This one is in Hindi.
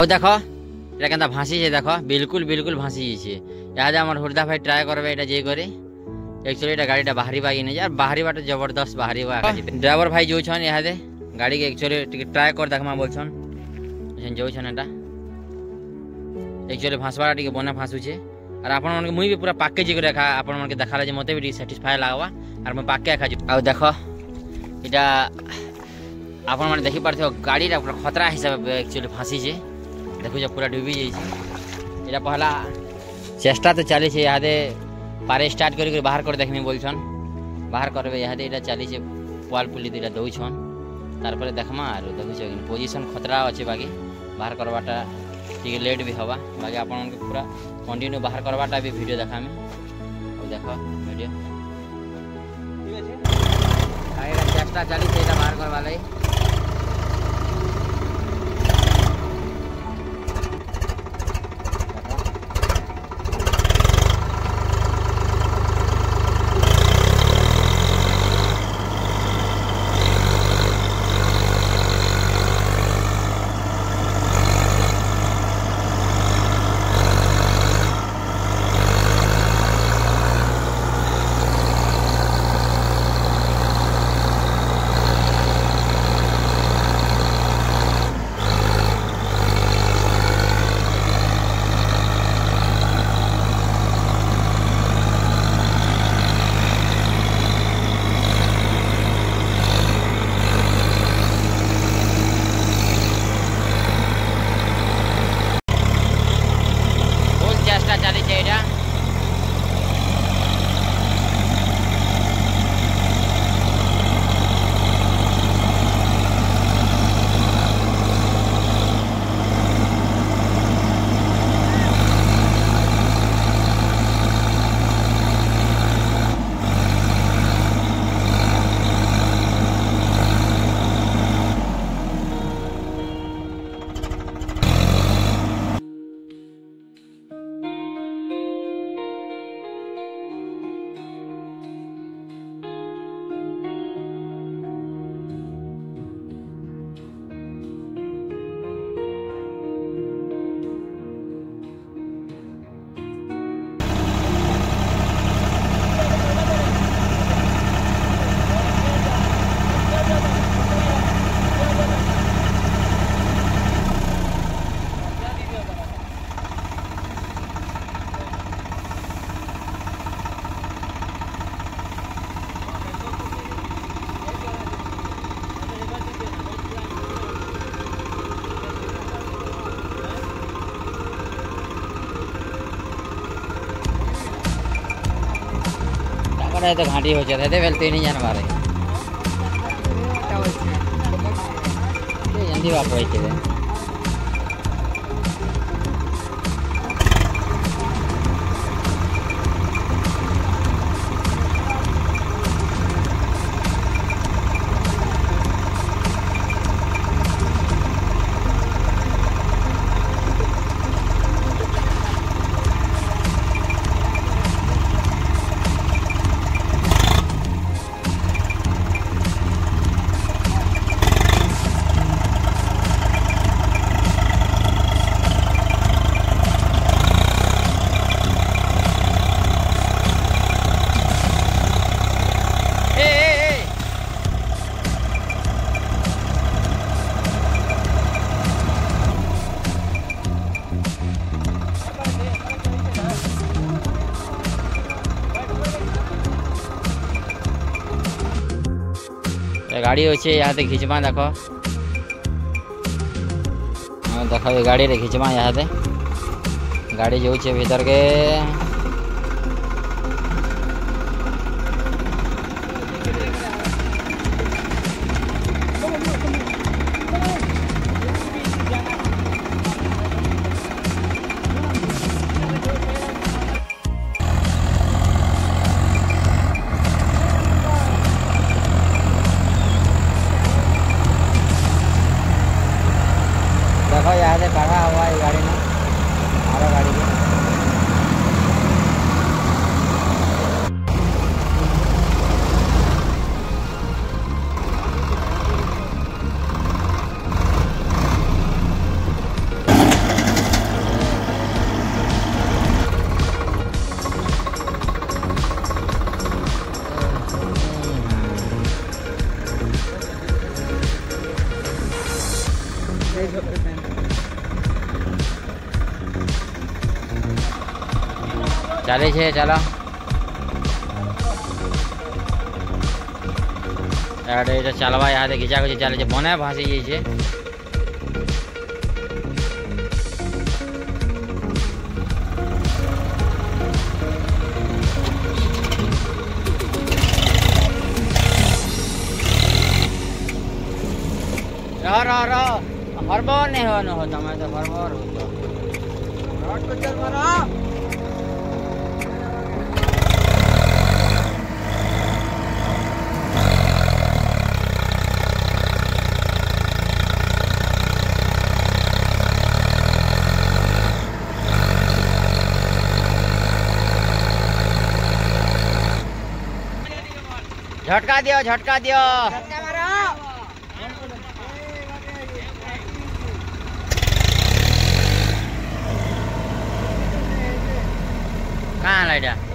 देख এটা কেনতা ভাসিছে দেখ বিলকুল বিলকুল ভাসি যাইছে ইয়াদে আমার হরদা ভাই ট্রাই করবে এটা যে করে एक्चुअली এটা গাড়িটা বাহারিবা কি নাই यार বাহারিবাটা জবরদস্ত বাহারিবা ড্রাইভার ভাই যাউছন ইয়াদে গাড়ি के एक्चुअली टिके ट्राई कर देखमा बोलछन एहन जाउछन एटा एक्चुअली भासवाटा टिके बना भासुछे और आपण मन के मुई भी पूरा पैकेज कर रखा आपण मन के देखाला जे मते भी सैटिस्फाई लागवा और मैं पाके खा आ देखो इटा आपण मन देखि पारथो गाड़ीटा पूरा खतरा हिसाब एक्चुअली फांसी छे देखो जे पूरा डूबी जाई छे इटा पहला चेष्टा तो चली छे यादे पारे स्टार्ट करी बाहर कर देखमी बोलछन बाहर करबे यादे इटा चली छे वाल पुली दिला दउछन तार पर देखमा आरो देखु छ पोजीशन खतरा अछि बाकी बाहर करवाटा ठीक लेट भी हवा बाकी आपण मन के पूरा कंटिन्यू बाहर करवाटा भी वीडियो देखामी और देखो वीडियो ठीक अछि चेष्टा चली छे इटा बाहर करवा लै तो घाटी हो जाते वेलते नहीं जान मारे जल्दी वापस गाड़ी अच्छे यहाँ से खिंचमा देखो देखो ये गाड़ी रे खिंचमा यहाँ से गाड़ी जो भीतर के देखो यहाँ से खड़ा हुआ है गाड़ी में हमारा गाड़ी में ચાલે છે ચાલો યાડે এটা ચાલવા યાદે ઘિચાઘિચી ચાલે છે બને ભાસી જાય છે रा हरबर नहीं हो न हो તમે તો હરબર हो तो रोड को चल मारा झटका दियो झटका मारो कहाँ लाइट